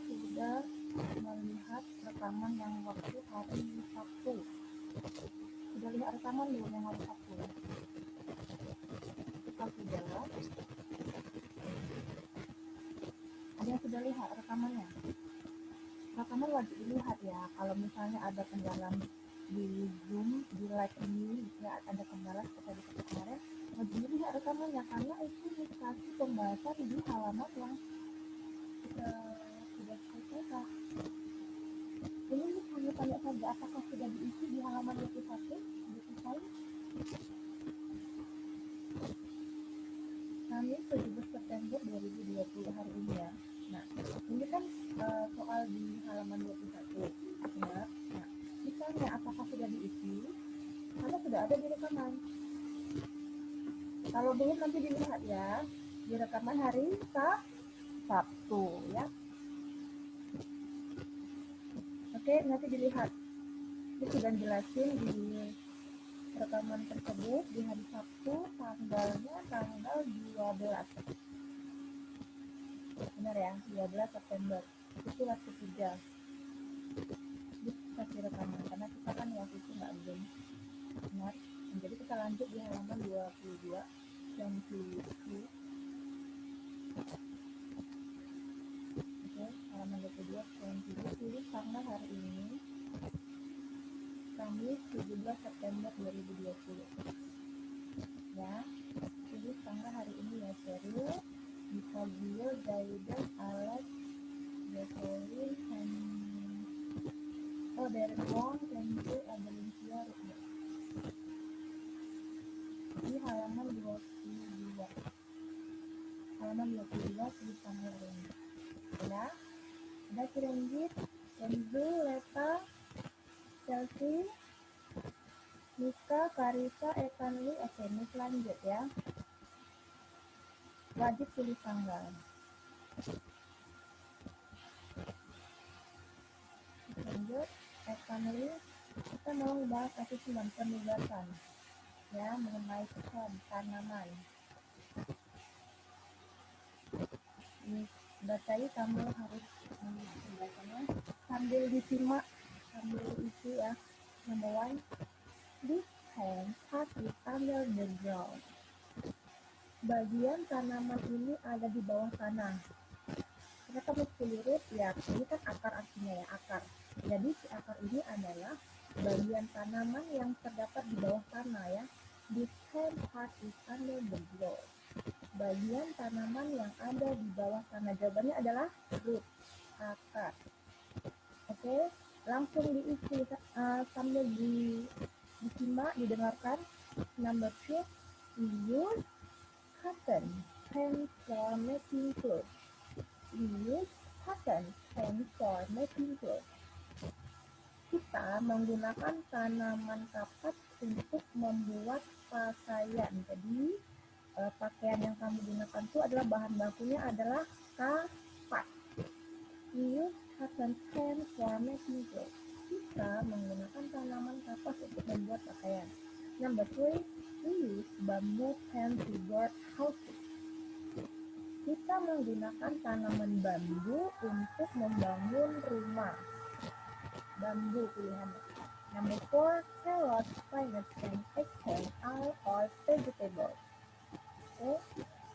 sudah melihat rekaman yang waktu hari Sabtu. Sudah lihat rekaman belum yang hari Sabtu? Kalau sudah, ada yang sudah lihat rekamannya? Rekaman wajib dilihat ya. Kalau misalnya ada kendala di Zoom, di live ini, ya ada kendala seperti di kemarin, wajib dilihat rekamannya karena itu indikasi pembahasan di halaman yang sudah selesai. Ini hanya tanya saja apakah sudah diisi di halaman 21 selesai. Kamis 17 September 2020 hari ini ya. Nah, ini kan soal di halaman 21. Nah, misalnya apakah sudah diisi? Karena sudah ada di rekaman. Kalau belum nanti dilihat ya di rekaman hari Sabtu ya. Oke, nanti dilihat. Ini sudah jelasin di rekaman tersebut di hari Sabtu tanggalnya tanggal 12. Benar ya, 12 September. Itu waktu 3. Kasih rekaman karena kita kan waktu itu nggak belum benar. Jadi kita lanjut di halaman 22 yang tulis. Oke, halaman 22 yang tulis tanggal hari ini Kamis 17 September 2020 ya, tulis tanggal hari ini ya, serius bisa view guidance Alex Jocelyn and Darren Wong dan Adelicia Rukma di halaman 22 tulis tanggal hari ini ya. Ada Kirenggit, Kenzo, Leta, Chelsea, Nika, Karisa, Ekanli. Oke, ini lanjut ya. Wajib tulis tanggal. Lanjut, Ekanli. Kita mau bahas asupan penugasan ya mengenai tanaman. Batai kamu harus membacanya sambil disimak, sambil isi ya. Number 1, this hand part is under the ground. Bagian tanaman ini ada di bawah tanah. Kita mesti lirik ya, ini kan akar artinya ya, akar. Jadi si akar ini adalah bagian tanaman yang terdapat di bawah tanah ya. This hand part is under the ground. Bagian tanaman yang ada di bawah tanah. Jawabannya adalah root, akar. Oke, langsung diisi sambil disimak, didengarkan. Number 2, we use cotton pens for making clothes. We use cotton pens for making clothes. Kita menggunakan tanaman kapas untuk membuat pakaian. Jadi pakaian yang kamu gunakan itu adalah bahan bakunya adalah kapas. We use cotton pens for making clothes. Kita menggunakan tanaman kapas untuk membuat pakaian. Number 3, we use bamboo pens to build houses. Kita menggunakan tanaman bambu untuk membangun rumah. Bambu pilihannya. Number 4, carrots, spinach, and eggplant are all vegetables.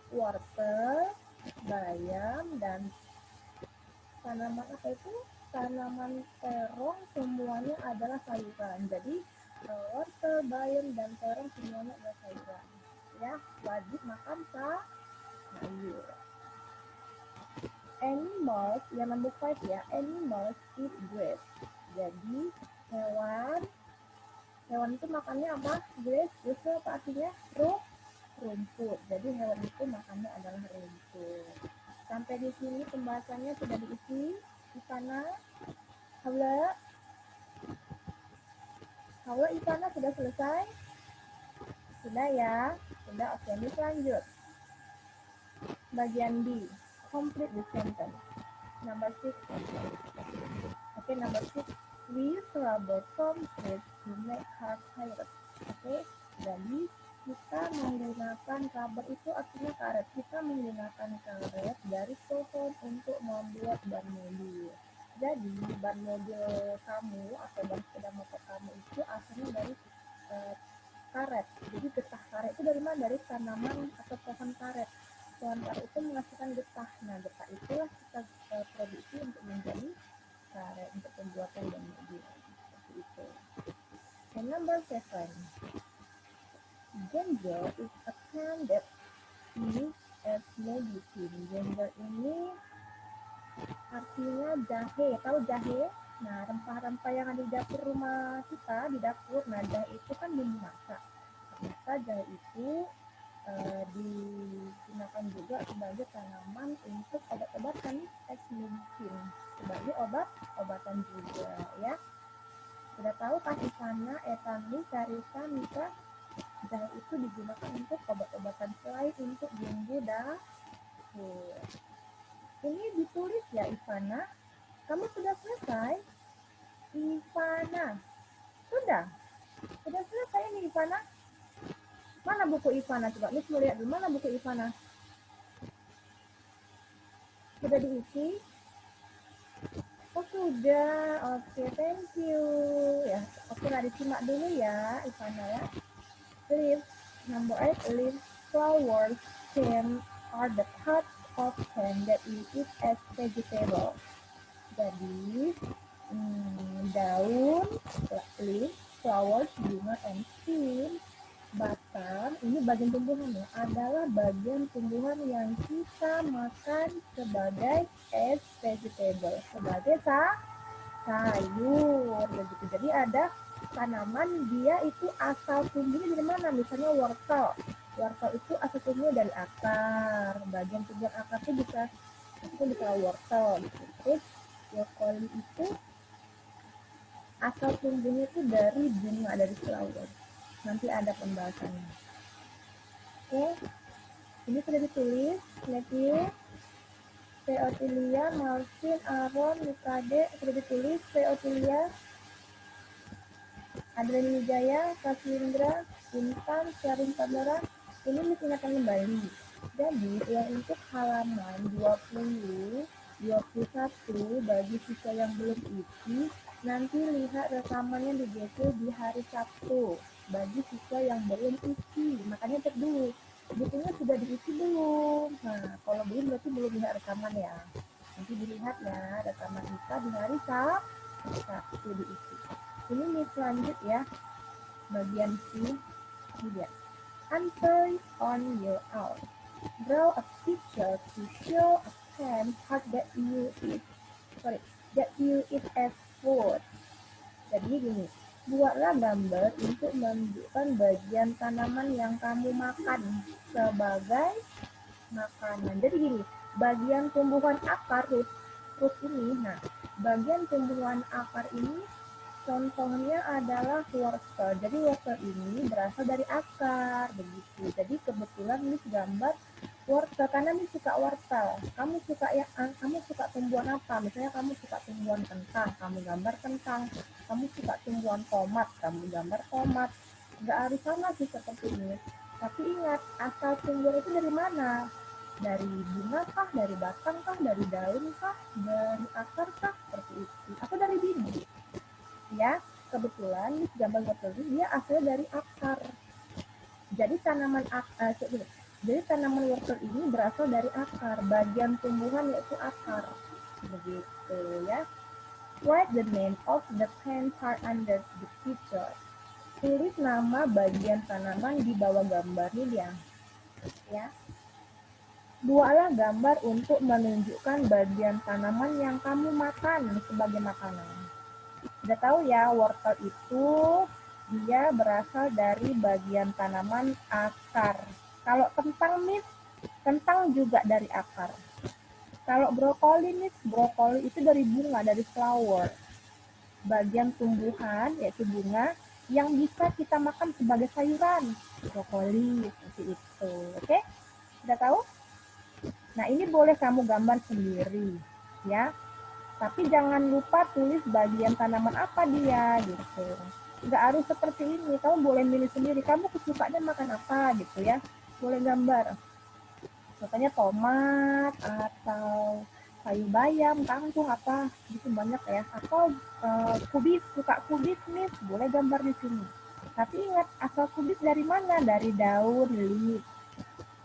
Wortel, bayam, dan tanaman apa itu? Tanaman terong semuanya adalah sayuran. Jadi wortel, bayam, dan terong semuanya adalah sayuran. Ya, wajib makan sayur. Animals, yang number 5 ya, animals eat grass. Jadi hewan itu makannya apa? Grass itu apa artinya? Rumput. Jadi hewan itu makannya adalah rumput. Sampai di sini pembahasannya sudah diisi di sana. Halo Ivana, sudah selesai? Sudah ya? Sudah, oke, ini lanjut. Bagian B, complete the sentence. Number 6. Oke, number 6. We use rubber from trees to make car tires. Oke, jadi kita menggunakan rubber itu artinya karet. Kita menggunakan karet dari pohon untuk membuat ban mobil. Jadi ban mobil kamu atau ban sepeda motor kamu itu asalnya dari karet. Jadi getah karet itu dari mana? Dari tanaman atau pohon karet. Pohon karet itu menghasilkan getah. Nah, getah itulah kita produksi untuk menjadi karet untuk pembuatan ban mobil. Seperti itu. And number 7. Ginger is a plant that used as medicine. Ginger ini artinya jahe. Tahu jahe? Nah, rempah-rempah yang ada di dapur rumah kita, di dapur, nah jahe itu kan bumbu masak. Ternyata jahe itu digunakan juga sebagai tanaman untuk obat-obatan as medicine. Sebagai obat-obatan juga, ya. Sudah tahu kan Ivana, Etani, Karisa, Mika? Jahe itu digunakan untuk obat-obatan selain untuk bumbu dapur. Ini ditulis ya Ivana. Kamu sudah selesai? Ivana. Sudah selesai nih Ivana. Mana buku Ivana? Coba Miss mau lihat dulu. Mana buku Ivana? Sudah diisi? Oh sudah. Oke, thank you. Ya, oke lah disimak dulu ya Ivana ya. Leaves, number 8, leaves, flowers, stem are the parts of plant that we eat as vegetable. Jadi, daun, leaves, flowers, bunga, and stem, batang, ini bagian tumbuhan ya, adalah bagian tumbuhan yang kita makan sebagai as vegetable, sebagai sayur, begitu. Jadi ada tanaman dia itu asal tumbuhnya dari mana? Misalnya wortel. Wortel itu asal tumbuhnya dari akar. Bagian tumbuhan akar itu bisa wortel. Gitu. Terus brokoli itu asal tumbuhnya itu dari bunga, dari flower. Nanti ada pembahasannya. Oke, ini sudah ditulis. Matthew, Theotilia, Martin, Aaron, Mikade sudah ditulis. Theotilia, Adrian Wijaya, Kasindra, Intan, Syarin Pandora, ini diingatkan kembali. Jadi, yang untuk halaman 20, 21 bagi siswa yang belum isi, nanti lihat rekamannya di GC di hari Sabtu. Bagi siswa yang belum isi, makanya cek dulu. Bukunya sudah diisi belum? Nah, kalau belum berarti belum lihat rekaman ya. Nanti dilihat ya rekaman kita di hari Sabtu diisi. Ini nih lanjut ya, bagian C, dia. Answer on your own. Draw a picture to show a plant part that you eat as food. Jadi gini, buatlah gambar untuk menunjukkan bagian tanaman yang kamu makan sebagai makanan. Jadi gini, bagian tumbuhan akar root ini, nah bagian tumbuhan akar ini contohnya adalah wortel. Jadi wortel ini berasal dari akar, begitu. Jadi kebetulan ini gambar wortel karena ini suka wortel. Kamu suka tumbuhan apa? Misalnya kamu suka tumbuhan kentang, kamu gambar kentang. Kamu suka tumbuhan tomat, kamu gambar tomat. Nggak harus sama sih seperti ini. Tapi ingat, asal tumbuhan itu dari mana? Dari bunga kah, dari batang kah, dari daun kah, dari akar kah, seperti itu. Atau dari biji. Ya, kebetulan gambar wortel ini dia asalnya dari akar. Jadi tanaman wortel ini berasal dari akar, bagian tumbuhan yaitu akar. Begitu ya. Write the name of the plant part under the picture. Tulis nama bagian tanaman di bawah gambar ini dia. Ya. Buatlah gambar untuk menunjukkan bagian tanaman yang kamu makan sebagai makanan. Udah tahu ya, wortel itu dia berasal dari bagian tanaman akar. Kalau kentang juga dari akar. Kalau brokoli itu dari bunga, dari flower. Bagian tumbuhan yaitu bunga yang bisa kita makan sebagai sayuran. Brokoli seperti itu. Oke? Udah tahu? Nah, ini boleh kamu gambar sendiri, ya. Tapi jangan lupa tulis bagian tanaman apa dia gitu. nggak harus seperti ini, kamu boleh milih sendiri, kamu kesukanya makan apa gitu ya, boleh gambar, contohnya tomat atau sayur bayam, kangkung apa gitu banyak ya, atau kubis, suka kubis nih, boleh gambar di sini. Tapi ingat, asal kubis dari mana? Dari daun,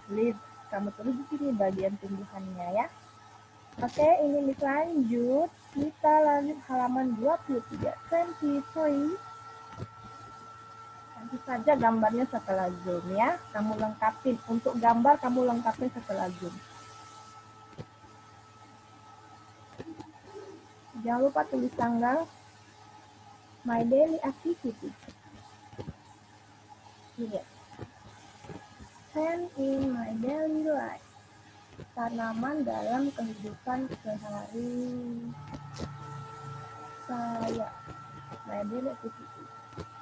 leaf. Kamu tulis di sini bagian tumbuhannya ya. Oke, ini lanjut. Kita lanjut halaman 23. 23. Nanti saja gambarnya setelah zoom ya. Kamu lengkapin. Untuk gambar kamu lengkapin setelah zoom. Jangan lupa tulis tanggal. My daily activity. Ini. Hand in my daily life. Tanaman dalam kehidupan sehari saya. My daily activity.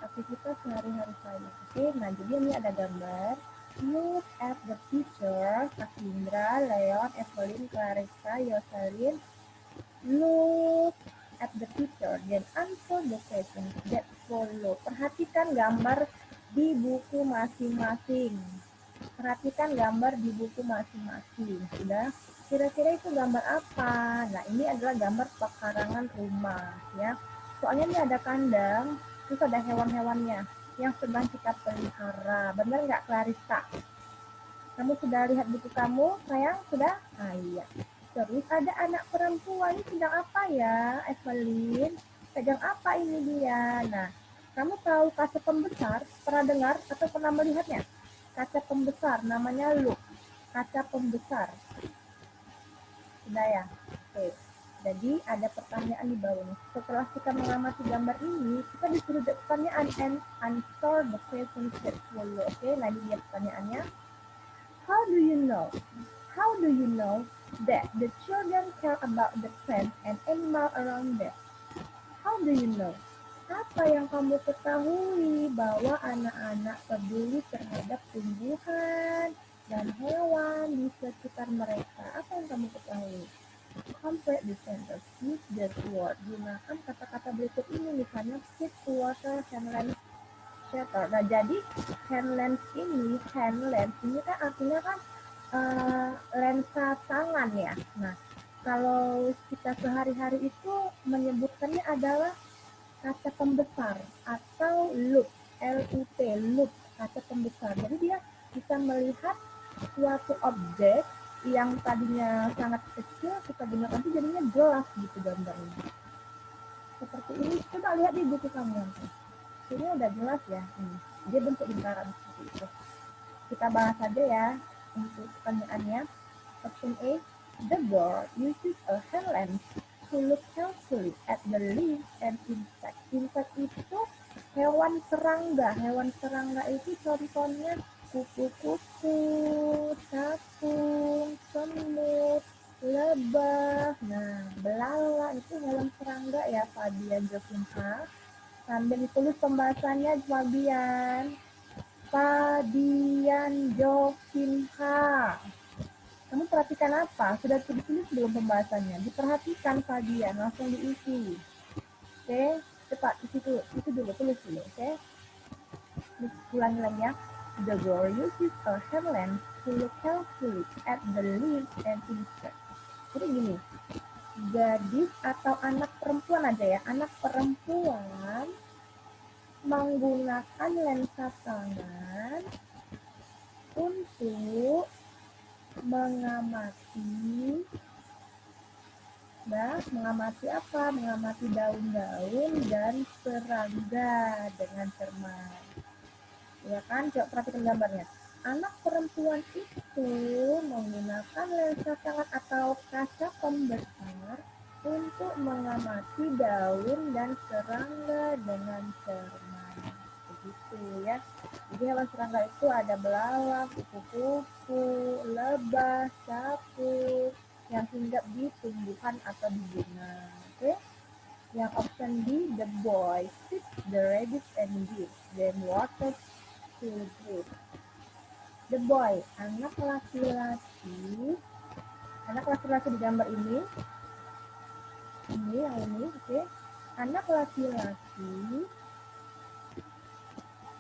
Aktivitas sehari-hari saya. Oke, nah jadi ini ada gambar. Look at the picture. Asindra, Leon, Evelyn, Clarissa, Yoselin. Look at the picture. Then answer the question that follow. Perhatikan gambar di buku masing-masing. Perhatikan gambar di buku masing-masing. Sudah? Kira-kira itu gambar apa? Nah, ini adalah gambar pekarangan rumah ya. Soalnya ini ada kandang, terus ada hewan-hewannya yang sedang kita pelihara. Benar nggak, Clarissa? Kamu sudah lihat buku kamu, sayang? Sudah? Ah, iya. Terus ada anak perempuan, ini sedang apa ya, Evelyn? Pegang apa ini dia? Nah, kamu tahu kaca pembesar? Pernah dengar atau pernah melihatnya? Kaca pembesar, namanya loop. Kaca pembesar. Sudah ya? Oke. Jadi ada pertanyaan di bawahnya. Setelah kita mengamati gambar ini, kita disuruh pertanyaan and answer the question that follow. Oke, nah ini dia pertanyaannya. How do you know? How do you know that the children care about the plants and animal around them? How do you know? Apa yang kamu ketahui bahwa anak-anak peduli terhadap tumbuhan dan hewan di sekitar mereka? Apa yang kamu ketahui? Complete the sentence with the word. Gunakan kata-kata berikut ini, misalnya feed, water, handland, shelter. Nah, jadi handland ini kan artinya kan lensa tangan ya. Nah, kalau kita sehari-hari itu menyebutkannya adalah kaca pembesar atau loop, LUP, loop, kaca pembesar. Jadi dia bisa melihat suatu objek yang tadinya sangat kecil, kita gunakan itu jadinya jelas gitu gambarnya. Seperti ini, coba lihat di buku kamu nanti. Ini udah jelas ya, dia bentuk lingkaran seperti itu. Kita bahas saja ya untuk pertanyaannya. Option A, the bird uses a hand lens to look carefully at the leaves and insects. Insect itu hewan serangga. Hewan serangga itu contohnya kupu-kupu, capung, semut, lebah. Nah, belala itu hewan serangga ya, Fabian Jovinha. Sambil ditulis pembahasannya, Fabian Jovinha. Kamu perhatikan apa? Sudah tulis belum pembahasannya? Diperhatikan Fabian, langsung diisi. Oke, cepat isi dulu, tulis dulu, oke? Ulangi lagi ya. The girl uses a hand lens to look carefully at the leaves and insects. Jadi gini, gadis atau anak perempuan aja ya, anak perempuan menggunakan lensa tangan untuk mengamati apa? Mengamati daun-daun dan serangga dengan cermat. Ya kan? Coba perhatikan gambarnya. Anak perempuan itu menggunakan lensa tangan atau kaca pembesar untuk mengamati daun dan serangga dengan cermat. Begitu ya. Jadi hewan serangga itu ada belalang, kupu-kupu, lebah, capung yang hinggap di tumbuhan atau di bunga. Oke? Yang option D, the boy feeds the rabbits and gives them water to drink. The boy, anak laki-laki di gambar ini yang ini, oke? Anak laki-laki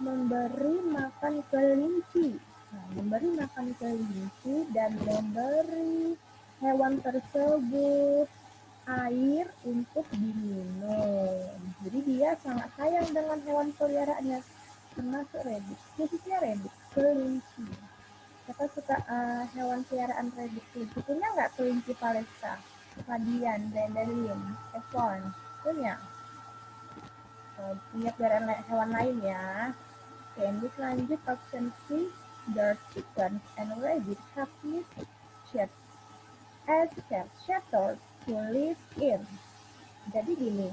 memberi makan kelinci. Nah, memberi makan kelinci dan memberi hewan tersebut air untuk diminum. Jadi dia sangat sayang dengan hewan peliharaannya, termasuk rabbit, khususnya rabbit, kelinci. Kita suka hewan peliharaan rabbit. Kelinci punya nggak kelinci Palesta, Radian, Dandelion, Efon? Punya. Punya peliharaan hewan lain ya. Oke, ini lanjut option C. Their chickens and rabbits have used sheds as shelters to live in. Jadi gini,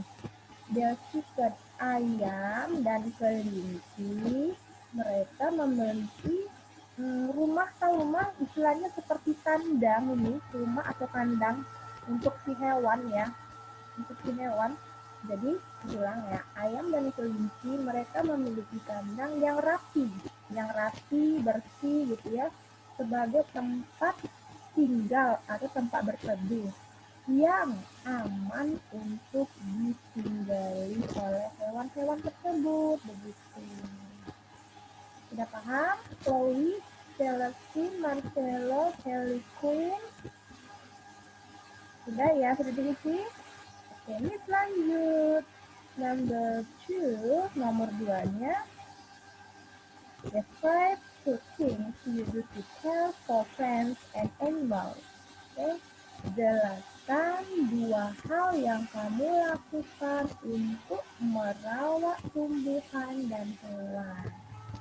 their chicken, ayam dan kelinci, mereka memiliki rumah istilahnya seperti kandang ini, rumah atau kandang untuk si hewan ya, untuk si hewan. Jadi ulang ya, ayam dan kelinci mereka memiliki kandang yang rapi, bersih gitu ya, sebagai tempat tinggal atau tempat berteduh yang aman untuk ditinggali oleh hewan-hewan tersebut. Begitu. Sudah paham? Chloe, Celestine, Marcelo, Kelly Queen. Sudah ya, sudah diisi? Oke, ini lanjut. Number 2, nomor 2-nya. Describe two things you do to care for plants and animals. Oke, jelaskan 2 hal yang kamu lakukan untuk merawat tumbuhan dan hewan.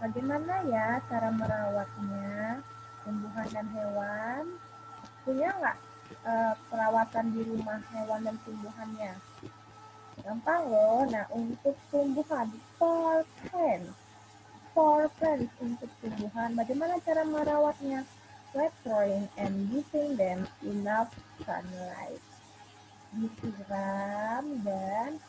Bagaimana ya cara merawatnya, tumbuhan dan hewan? Punya nggak perawatan di rumah hewan dan tumbuhannya? Gampang loh. Nah, untuk tumbuhan, for plants untuk tumbuhan, bagaimana cara merawatnya? Watering and giving them enough sunlight. Disiram dan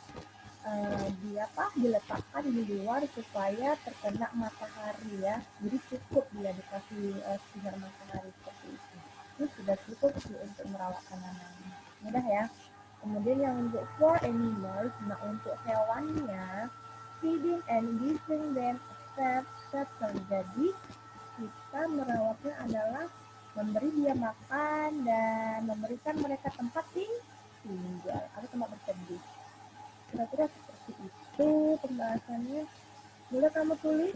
diletakkan di luar supaya terkena matahari ya. Jadi cukup dia dikasih sinar matahari seperti itu. Ini sudah cukup sih untuk merawat tanaman. Mudah ya. Kemudian yang untuk for animals, nah untuk hewannya, feeding and giving them a shelter. Jadi kita merawatnya adalah memberi dia makan dan memberikan mereka tempat tinggal atau tempat berteduh. Kira-kira seperti itu pembahasannya. Boleh kamu tulis?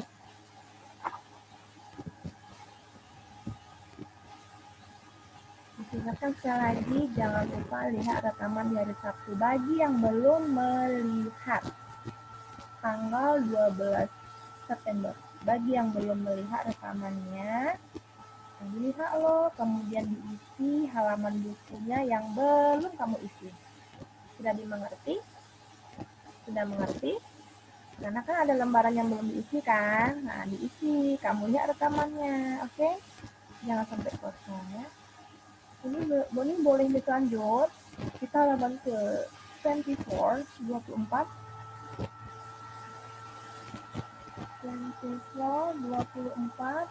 Diingatkan sekali lagi, jangan lupa lihat rekaman di hari Sabtu. Bagi yang belum melihat tanggal 12 September, bagi yang belum melihat rekamannya, dilihat loh, kemudian diisi halaman bukunya yang belum kamu isi. Sudah dimengerti? Sudah mengerti? Karena kan ada lembaran yang belum diisi kan? Nah, diisi, kamu lihat rekamannya, oke? Jangan sampai kosong ya. Ini boleh dilanjut. Kita halaman ke 24, 24. 24, 24.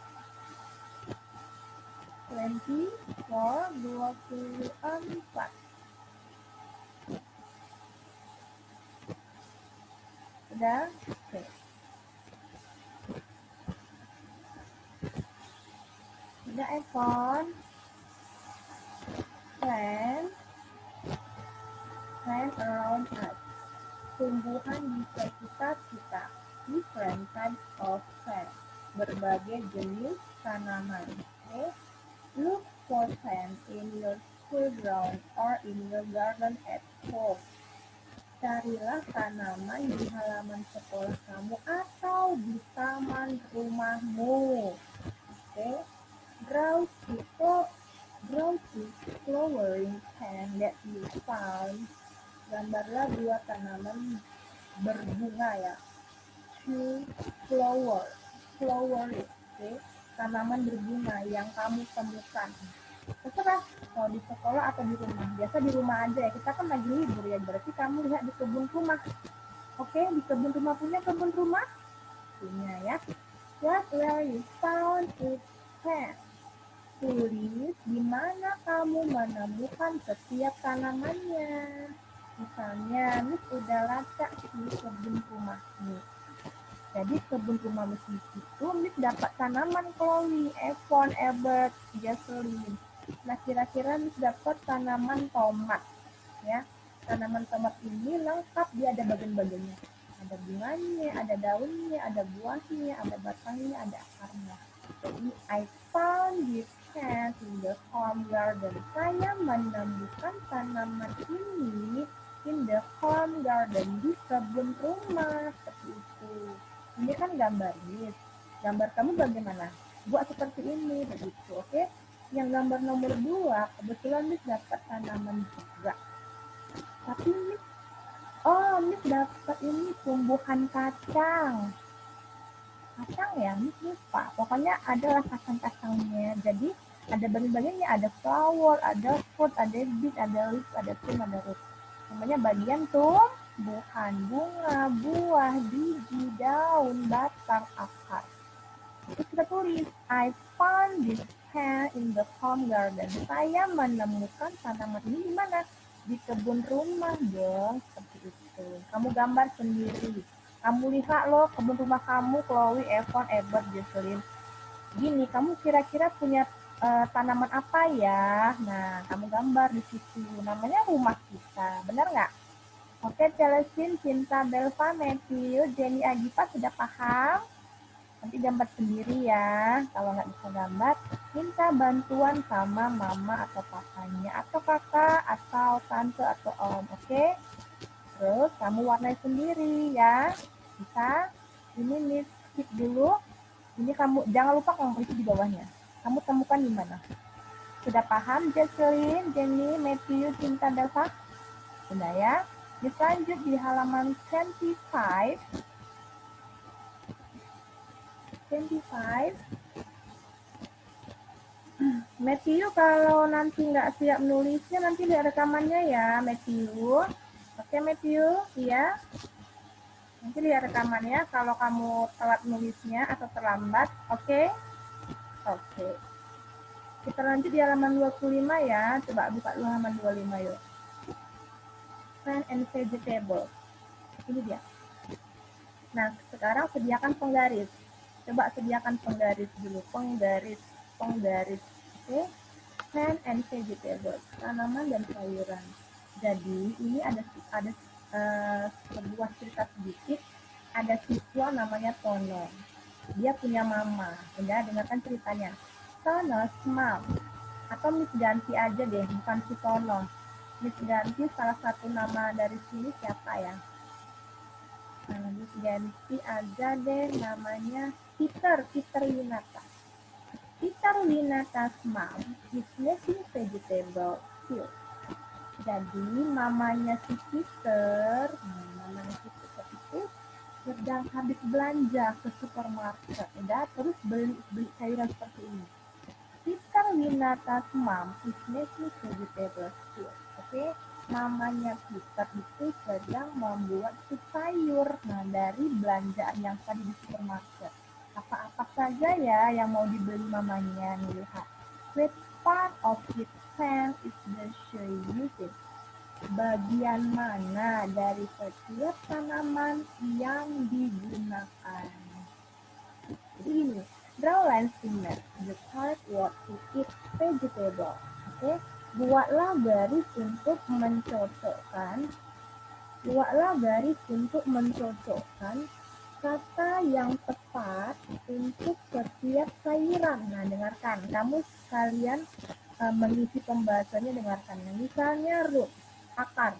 24. Sudah? Oke. Sudah, Evan? Plant around us. Tumbuhan di sekitar kita. Different types of plants. Berbagai jenis tanaman. Okay? Look for plants in your playground or in your garden at home. Carilah tanaman di halaman sekolah kamu atau di taman rumahmu. Okay? Draw two flowering plants that you found. Gambarlah 2 tanaman berbunga ya. Two flowers, okay? Tanaman berbunga yang kamu temukan. Terserah mau di sekolah atau di rumah. Biasa di rumah aja ya. Kita kan lagi libur ya. Berarti kamu lihat di kebun rumah. Oke, di kebun rumah. Punya kebun rumah? Punya ya. What where you found it plant? Tulis di mana kamu menemukan setiap tanamannya. Misalnya, Miss udah lacak di kebun rumah nih. Jadi kebun rumah Miss itu Miss dapat tanaman Chloe, Evon, Ebert, Jocelyn. Nah kira-kira Miss dapat tanaman tomat ya. Tanaman tomat ini lengkap, dia ada bagian-bagiannya. Ada bunganya, ada daunnya, ada buahnya, ada batangnya, ada akarnya. Jadi I found this plant in the home garden. Saya menemukan tanaman ini in the home garden, di kebun rumah, seperti itu. Ini kan gambar Miss. Gambar kamu bagaimana? Buat seperti ini, begitu, oke? Yang gambar nomor 2, kebetulan Miss dapat tanaman juga. Tapi Miss dapat ini tumbuhan kacang. Kacang ya, Miss lupa. Pokoknya adalah kacang-kacangnya. Jadi ada bagian-bagiannya, ada flower, ada fruit, ada beet, ada leaf, ada stem, ada root. Namanya bagian tumbuhan, bunga, buah, biji, daun, batang, akar. Terus kita tulis, I found this plant in the home garden. Saya menemukan tanaman ini di mana? Di kebun rumah dong, seperti itu. Kamu gambar sendiri. Kamu lihat loh kebun rumah kamu, Chloe, Evon, Ebert, Jocelyn. Gini, kamu kira-kira punya tanaman apa ya? Nah, kamu gambar di situ. Namanya rumah kita, benar nggak? Oke, Celestin, Cinta, Belva, Matthew, Jenny, Agipa sudah paham? Nanti gambar sendiri ya. Kalau nggak bisa gambar, minta bantuan sama mama atau papanya, atau kakak, atau tante, atau om. Oke? Terus kamu warnai sendiri ya. Bisa? Ini Miss skip dulu. Ini kamu jangan lupa kompleksi di bawahnya. Kamu temukan di mana? Sudah paham, Jocelyn, Jenny, Matthew, Cinta, Delva? Sudah ya? Miss lanjut di halaman 25. Matthew, kalau nanti nggak siap nulisnya, nanti lihat rekamannya ya, Matthew. Oke, Matthew, iya. Nanti lihat rekamannya kalau kamu telat nulisnya atau terlambat, oke? Oke. Kita lanjut di halaman 25 ya. Coba buka dulu halaman 25 yuk. Plant and vegetable. Ini dia. Nah, sekarang sediakan penggaris. Coba sediakan penggaris dulu. Penggaris. Oke? Plant and vegetable. Tanaman dan sayuran. Jadi, ini ada sebuah cerita sedikit. Ada siswa namanya Tono. Dia punya mama. Udah dengarkan ceritanya. Tono's mom. Atau Miss ganti aja deh, bukan si Tono. Miss ganti salah satu nama dari sini siapa ya? Nah, Miss ganti aja deh namanya Peter Winata. Peter Winata's mom is making vegetable soup. Jadi mamanya si Peter itu sedang habis belanja ke supermarket, udah terus beli sayuran seperti ini. Peter Winata's mom is making vegetable soup. Oke, namanya Peter itu sedang membuat sup sayur. Nah, dari belanjaan yang tadi di supermarket. Apa-apa saja ya yang mau dibeli mamanya nih, lihat. Which part of its plant is the she using? Bagian mana dari setiap tanaman yang digunakan? Jadi ini, draw lines to match the part what to eat vegetable. Oke, buatlah garis untuk mencocokkan. Kata yang tepat untuk setiap sayuran. Nah, dengarkan. Kamu sekalian mengisi pembahasannya, dengarkan. Misalnya root, akar.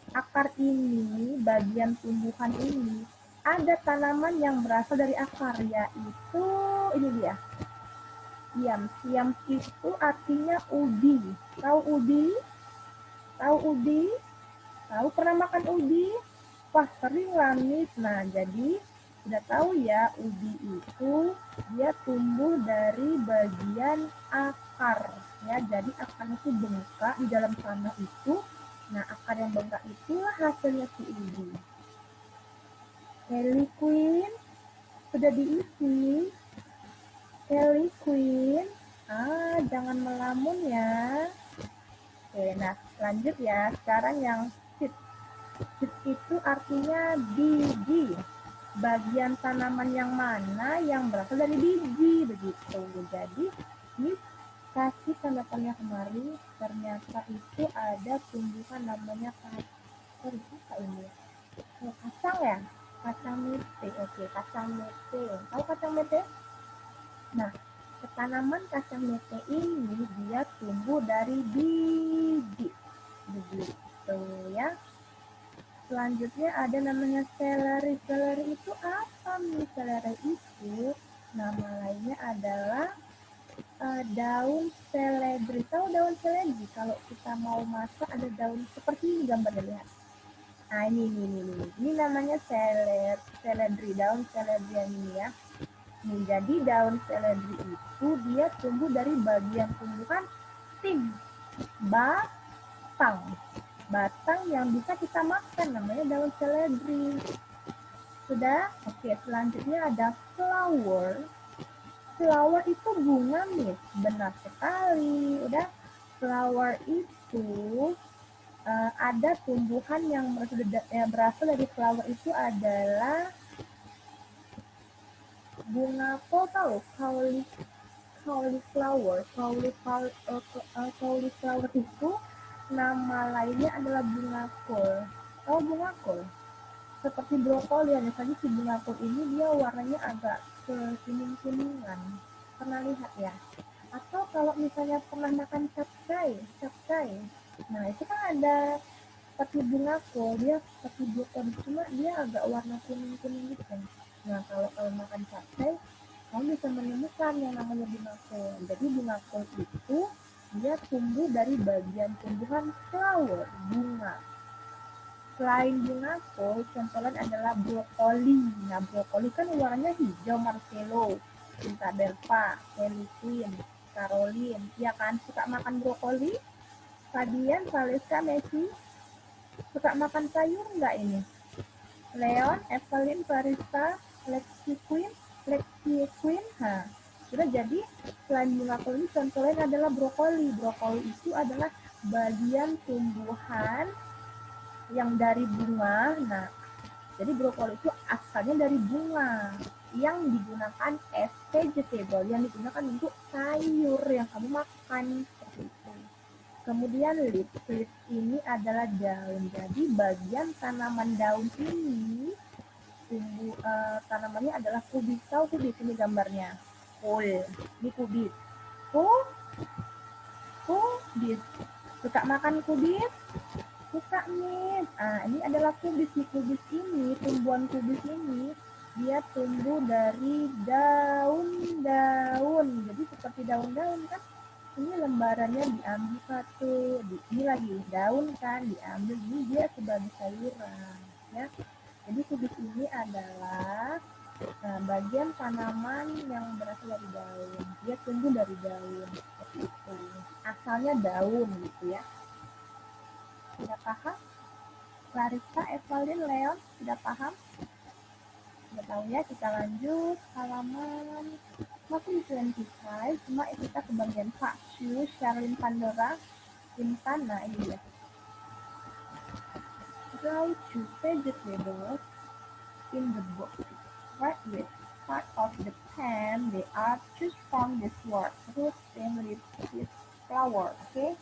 Akar ini, bagian tumbuhan ini, ada tanaman yang berasal dari akar, yaitu ini dia, siam. Siam itu artinya ubi. Tahu ubi? Tahu pernah makan ubi? Wah, sering lah, Miss. Nah, jadi sudah tahu ya, ubi itu dia tumbuh dari bagian akar. Ya, jadi akarnya itu bengkak di dalam tanah itu. Nah, akar yang bengkak itulah hasilnya si ubi. Kelly Queen sudah diisi. Kelly Queen, jangan melamun ya. Oke, nah lanjut ya. Sekarang yang seed. Seed itu artinya biji. bagian tanaman yang mana yang berasal dari biji, begitu. Jadi ini kasih tanda tanya kemari, ternyata itu ada tumbuhan namanya kacang ya, kacang mete. Oke, kacang mete. Tahu kacang mete? Nah, tanaman kacang mete ini dia tumbuh dari biji, begitu ya. Selanjutnya ada namanya seleri. Seleri itu apa nih? Seleri itu nama lainnya adalah daun seledri. Tahu daun seledri? Kalau kita mau masak ada daun seperti ini gambarnya, lihat. Nah, ini namanya seledri, daun seledri yang ini ya. Nih, jadi daun seledri itu dia tumbuh dari bagian tumbuhan batang. Batang yang bisa kita makan namanya daun seledri. Sudah? Oke, selanjutnya ada flower. Flower itu bunga nih, benar sekali. Udah, flower itu ada tumbuhan yang berasal dari flower itu adalah bunga kol, tahu? Cauliflower. Cauliflower itu nama lainnya adalah bunga kol. Tahu bunga kol? Seperti brokoli, hanya saja si bunga kol ini dia warnanya agak kekuning-kuningan. Pernah lihat ya? Atau kalau misalnya pernah makan capcay. Nah, itu kan ada seperti bunga kol, dia seperti brokoli, cuma dia agak warna kuning-kuning gitu kan. Nah, kalau makan capcay, kamu bisa menemukan yang namanya bunga kol. Jadi bunga kol itu dia tumbuh dari bagian tumbuhan flower, bunga. Selain bunga kol, contohnya adalah brokoli. Nah, brokoli kan warnanya hijau, Marcelo, Cinta Belva, Kelly Queen, Caroline. Ya kan, suka makan brokoli? Fadian, Valeska, Messi, suka makan sayur nggak ini? Leon, Evelyn, Farista, Lexi Queen, sudah. Jadi selain bunga kol ini contohnya adalah brokoli. Brokoli itu adalah bagian tumbuhan yang dari bunga. Nah, jadi brokoli itu asalnya dari bunga yang digunakan as vegetable, yang digunakan untuk sayur yang kamu makan, seperti itu. Kemudian leaf ini adalah daun. Jadi bagian tanaman daun ini tanamannya adalah kubis. Tahu kubis? Ini gambarnya. Ini kubis. Kubis. Suka makan kubis? Suka nih. Ini adalah kubis. Nih, kubis ini, tumbuhan kubis ini, dia tumbuh dari daun-daun. Jadi seperti daun-daun kan? Ini lembarannya diambil satu, ini lagi daun kan, diambil, ini dia sebagai sayuran ya. Jadi kubis ini adalah bagian tanaman yang berasal dari daun. Dia tumbuh dari daun, seperti itu. Asalnya daun gitu ya. Sudah paham? Clarissa, Evelyn, Leon, sudah paham? Sudah tahu ya, kita lanjut halaman masih di 25, cuma kita ke bagian Pak Shu, Sherlyn Pandora, Intan. Nah, ini dia. Draw two vegetables in the book. Right with part of the pen, they are choose from this word. Root, stem, leaf, seed, flower. Oke?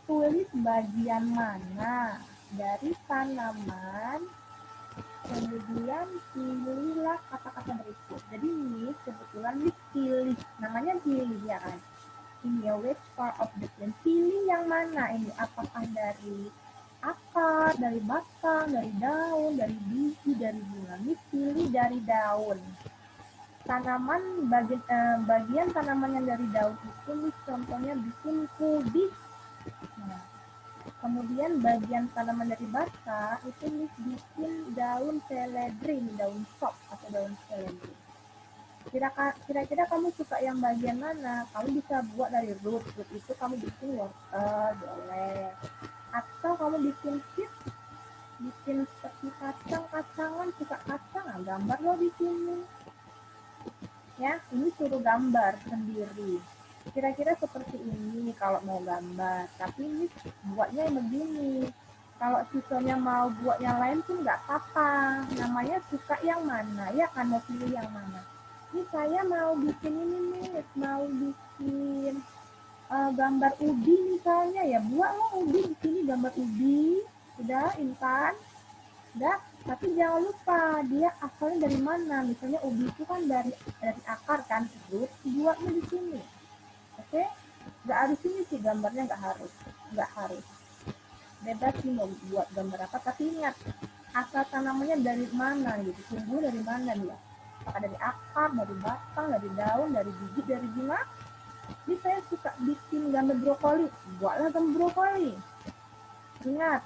Tulis bagian mana dari tanaman, kemudian pilihlah kata-kata berikut. Jadi ini kebetulan pilih, namanya pilih ya kan. Ini ya, which part of the plant, pilih yang mana ini, apakah dari akar, dari batang, dari daun, dari biji, dari bunga. Ini pilih dari daun. Tanaman bagian tanaman yang dari daun itu nih, contohnya bikin kubis. Nah, kemudian bagian tanaman dari batang itu nih bikin daun seledri, daun sop atau daun seledri. Kira-kira kamu suka yang bagian mana? Kamu bisa buat dari root itu kamu bikin wortel, boleh. Atau kamu bikin seed, bikin seperti kacang-kacangan, suka kacang, gambar lo di sini. Ya, ini suruh gambar sendiri. Kira-kira seperti ini kalau mau gambar. Tapi ini buatnya yang begini. Kalau siswanya mau buat yang lain pun nggak apa-apa. Namanya suka yang mana, ya kan mau pilih yang mana. Ini saya mau bikin ini nih, mau bikin gambar ubi misalnya, ya buatlah ubi di sini gambar ubi. Udah, Intan? Udah, tapi jangan lupa dia asalnya dari mana. Misalnya ubi itu kan dari akar kan, terus buatnya di sini. Oke? Nggak harus ini sih gambarnya, nggak harus. Bebas sih mau buat gambar apa, tapi ingat asal tanamannya dari mana gitu, tumbuh dari mana dia. Apakah dari akar, dari batang, dari daun, dari biji, dari bunga. Jadi saya suka bikin gambar brokoli, buatlah gambar brokoli. Ingat,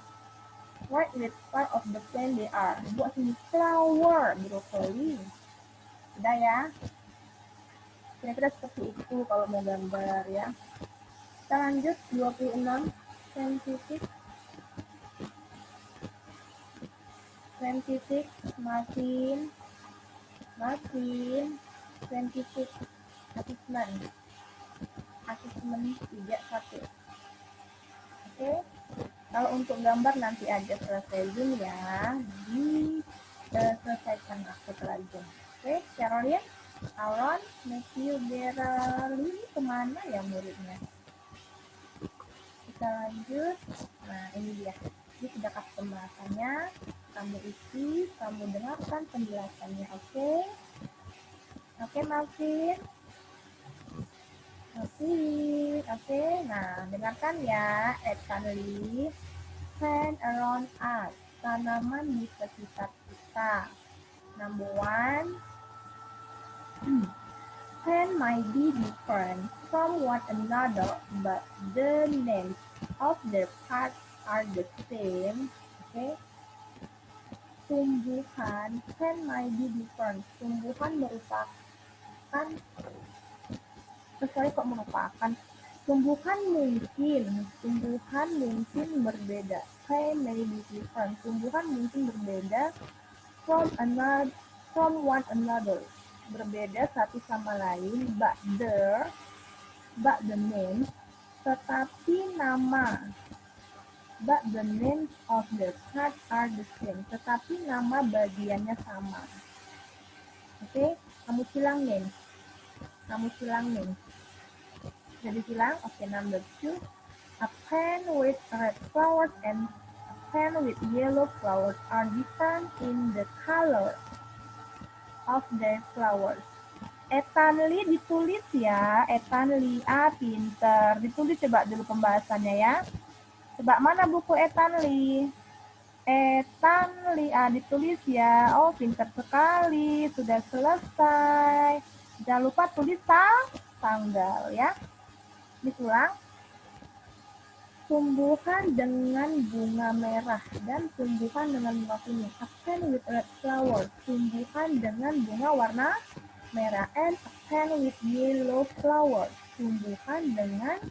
write which part of the plant they are. Buat sini flower brokoli. Udah ya. Kira-kira seperti itu kalau mau gambar ya. Kita lanjut 26 scientific Martin scientific assessment 31. Oke, kalau untuk gambar nanti aja selesai Zoom ya, diselesaikan setelah Zoom. Oke, Caroline, Aaron, Matthew, Geraldine, kemana ya muridnya? Kita lanjut. Nah, ini dia. Ini sudah kasih pembahasannya. Kamu isi, kamu dengarkan penjelasannya. Oke? Oke, Marvin. Oke. Nah, dengarkan ya. Stanley, plant around us. Tanaman di sekitar kita. Number 1. Plant might be different from one another, but the names of their parts are the same. Okay. Tumbuhan, plant might be different. Tumbuhan merupakan, tumbuhan mungkin berbeda. Plant may be different. Tumbuhan mungkin berbeda from one another. Berbeda satu sama lain, but the name, tetapi nama. But the names of the parts are the same. Tetapi nama bagiannya sama. Oke, kamu silang names. Jadi silang. Oke, number 2. A plant with red flowers and a plant with yellow flowers are different in the color of their flowers. Stanley ditulis ya. Stanley, pinter. Ditulis coba dulu pembahasannya ya. Coba mana buku Stanley? Stanley, ditulis ya. Oh, pinter sekali. Sudah selesai. Jangan lupa tulis tanggal ya. Ditulang. Tumbuhan dengan bunga merah dan tumbuhan dengan bunga kuning. A plant with red flower. Tumbuhan dengan bunga warna merah. And a plant with yellow flower. Tumbuhan dengan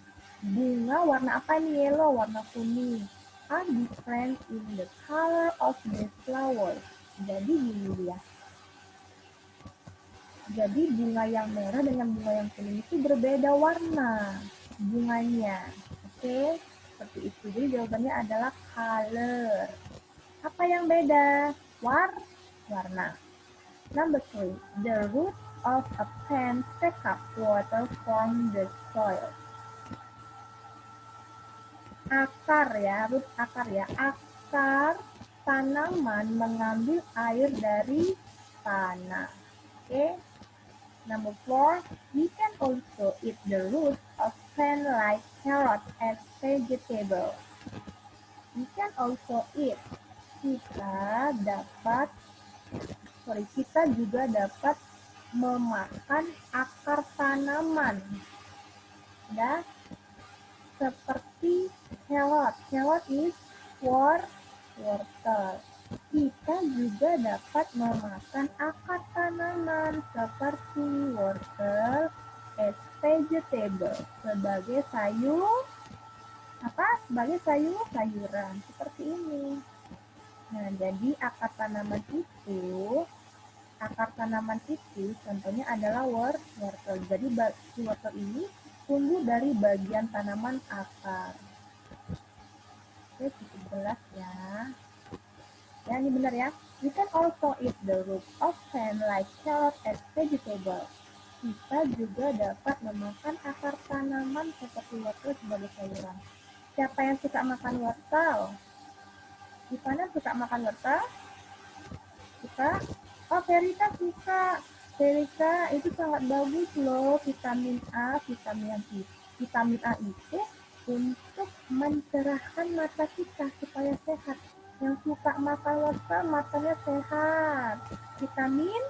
bunga warna apa nih? Yellow, warna kuning. Are different in the color of the flower. Jadi gini dia. Jadi bunga yang merah dengan bunga yang kuning itu berbeda warna bunganya. Oke, seperti itu. Jadi jawabannya adalah color. Apa yang beda? Warna. Number 3. The root of a plant take up water from the soil. Akar ya, root akar ya. Akar tanaman mengambil air dari tanah. Oke. Number 4. We can also eat the root of plant like carrot as vegetable. We can also eat. Kita juga dapat memakan akar tanaman. Ya. Seperti carrot. Carrot is wortel. Kita juga dapat memakan akar tanaman seperti wortel as vegetable, sebagai sayuran seperti ini. Nah, jadi akar tanaman itu contohnya adalah wortel. Jadi wortel ini tumbuh dari bagian tanaman akar. Oke, cukup jelas ya. Ya, ini benar ya. We can also eat the root of plant like carrot as vegetable. Kita juga dapat memakan akar tanaman seperti wortel sebagai sayuran. Siapa yang suka makan wortel? Ivana suka makan wortel? Suka? Oh, Verita suka. Verita itu sangat bagus loh, vitamin A, vitamin A itu untuk mencerahkan mata kita supaya sehat. Yang suka makan wortel, matanya sehat. Vitamin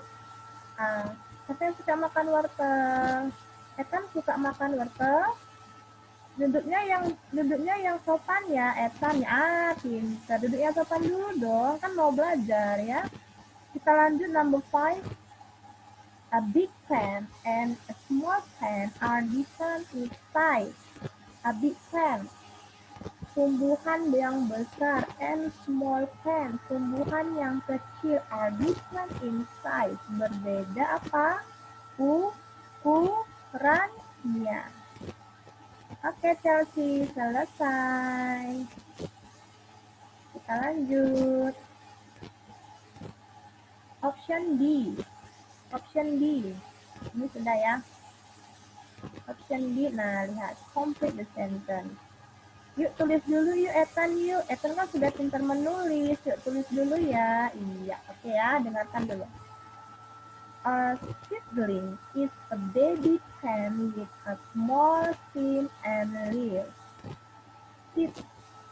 A. Siapa yang suka makan wortel? Etan suka makan wortel? Duduknya yang sopan ya, Etan ya. Pintar. Duduk yang sopan dulu dong, kan mau belajar ya. Kita lanjut number 5. A big plant and a small plant are different in size. A big plant, tumbuhan yang besar, and small plant, tumbuhan yang kecil, are different in size. Berbeda apa? Ukurannya. Oke, Chelsea, selesai. Kita lanjut. Option D. Ini sudah ya. Option D, nah lihat. Complete the sentence. Yuk tulis dulu yuk Ethan yuk. Ethan kan sudah pintar menulis. Yuk tulis dulu ya. Iya, oke ya. Dengarkan dulu. A seedling is a baby plant with a small stem and leaves.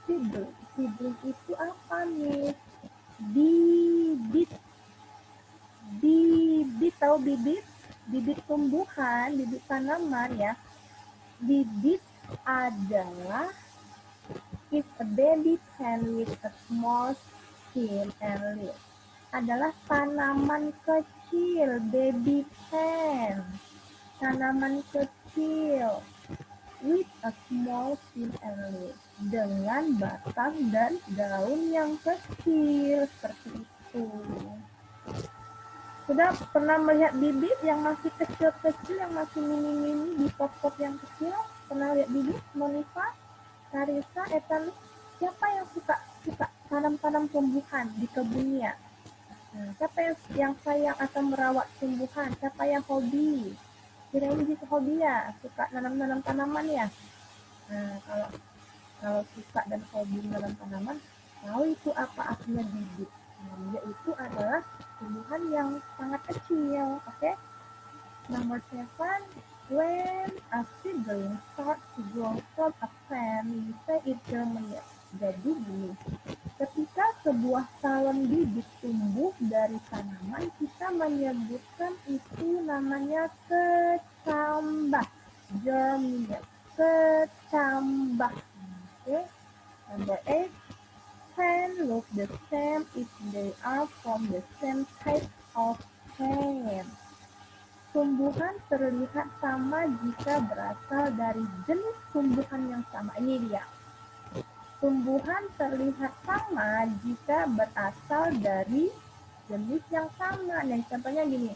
Seedling itu apa nih? Bibit tahu bibit tumbuhan, bibit tanaman ya. Bibit adalah is a baby plant with a small stem and leaves. Adalah tanaman kecil, baby plant. Tanaman kecil with a small stem and leaves. Dengan batang dan daun yang kecil seperti itu. Sudah pernah melihat bibit yang masih kecil-kecil, yang masih mini-mini di pot-pot yang kecil? Pernah lihat bibit? Monifa, Karisa, Etan, siapa yang suka tanam-tanam tumbuhan di kebunnya? Nah, siapa yang sayang atau merawat tumbuhan? Siapa yang hobi? Kira-kira bisa hobi ya? Suka nanam-nanam tanaman ya? Nah, kalau suka dan hobi menanam tanaman, tahu itu apa artinya bibit? Nah, yaitu adalah tumbuhan yang sangat kecil. Oke? Number 7, when a seedling starts to grow from a plant, we say it germinates. Jadi gini, ketika sebuah salon bibit tumbuh dari tanaman, kita menyebutkan itu namanya kecambah. Germinate, kecambah. Oke? Number 8, plants look the same if they are from the same type of plant. Tumbuhan terlihat sama jika berasal dari jenis tumbuhan yang sama. Ini dia. Tumbuhan terlihat sama jika berasal dari jenis yang sama. Nah, contohnya gini.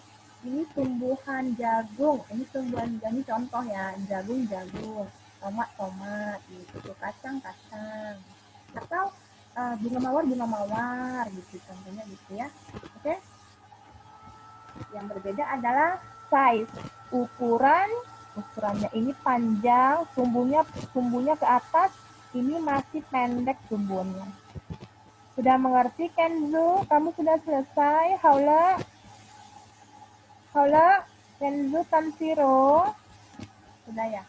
Ini tumbuhan jagung. Ini contoh ya. Jagung. Tomat. Gitu. Kacang. Atau bunga mawar gitu. Contohnya gitu ya. Oke. Yang berbeda adalah size. Ukurannya ini panjang, tumbuhnya ke atas. Ini masih pendek tumbuhnya. Sudah mengerti Kenzo? Kamu sudah selesai? Haula, Kenzo, Tanfiro? Sudah ya?